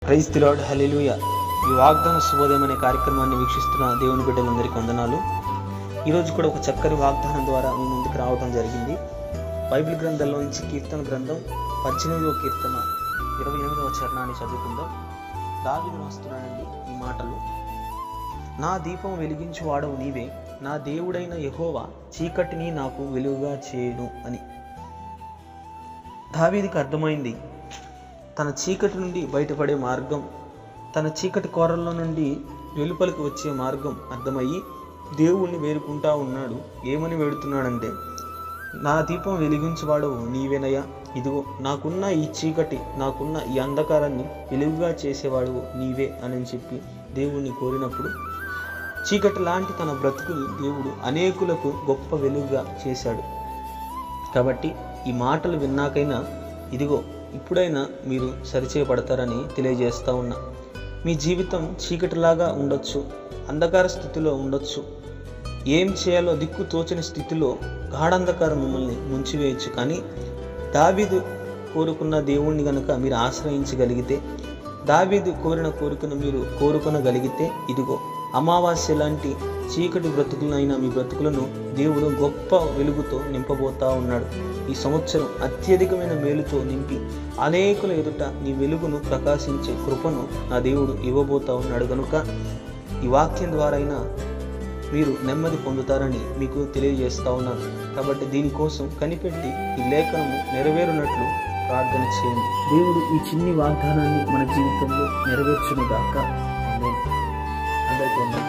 Praise the lord, హల్లెలూయా. ఈ వాగ్దాన శుభోదయం అనే కార్యక్రమాన్ని వీక్షిస్తున్న దేవుని బిడ్డలందరికీ వందనాలు. ఈరోజు కూడా ఒక చక్కని వాగ్దానం ద్వారా మీ ముందుకు రావడం జరిగింది. బైబిల్ గ్రంథంలో నుంచి కీర్తన గ్రంథం 18వ కీర్తన 28వ చరణాన్ని చదువుకుందాం. దావీదు రాస్తున్నాడండి ఈ మాటలు. నా దీపం వెలిగించువాడవు నీవే, నా దేవుడైన యెహోవా చీకటిని నాకు వెలుగుగా చేయును అని. దావీదుకి అర్థమైంది, తన చీకటి నుండి బయటపడే మార్గం, తన చీకటి కోరల్లో నుండి వెలుపలికి వచ్చే మార్గం అర్థమయ్యి దేవుణ్ణి వేడుకుంటా ఉన్నాడు. ఏమని వేడుతున్నాడంటే, నా దీపం వెలిగించువాడవు నీవేనయ్యా, ఇదిగో నాకున్న ఈ చీకటి, నాకున్న ఈ అంధకారాన్ని వెలుగుగా చేసేవాడు నీవే అని చెప్పి దేవుణ్ణి కోరినప్పుడు చీకటి లాంటి తన బ్రతుకుని దేవుడు అనేకులకు గొప్ప వెలుగుగా చేశాడు. కాబట్టి ఈ మాటలు విన్నాకైనా ఇదిగో ఇప్పుడైనా మీరు సరిచేయబడతారని తెలియజేస్తూ ఉన్నా. మీ జీవితం చీకటిలాగా ఉండొచ్చు, అంధకార స్థితిలో ఉండొచ్చు, ఏం చేయాలో దిక్కు తోచని స్థితిలో గాఢంధకారం మిమ్మల్ని ముంచివేయచ్చు. కానీ దావీదు కోరుకున్న దేవుణ్ణి గనుక మీరు ఆశ్రయించగలిగితే, దావీదు కోరిన కోరికను మీరు కోరుకొనగలిగితే, ఇదిగో అమావాస్య లాంటి చీకటి బ్రతుకులైన మీ బ్రతుకులను దేవుడు గొప్ప వెలుగుతో నింపబోతా ఉన్నాడు. ఈ సంవత్సరం అత్యధికమైన మేలుతో నింపి అనేకుల ఎదుట నీ వెలుగును ప్రకాశించే కృపను నా దేవుడు ఇవ్వబోతా ఉన్నాడు. కనుక ఈ వాక్యం ద్వారా అయినా మీరు నెమ్మది పొందుతారని మీకు తెలియజేస్తా ఉన్నాను. కాబట్టి దీనికోసం కనిపెట్టి ఈ లేఖనము నెరవేరునట్లు ప్రార్థన చేయండి. దేవుడు ఈ చిన్ని వాగ్దానాన్ని మన జీవితంలో నెరవేర్చును గాక. ఆమేన్.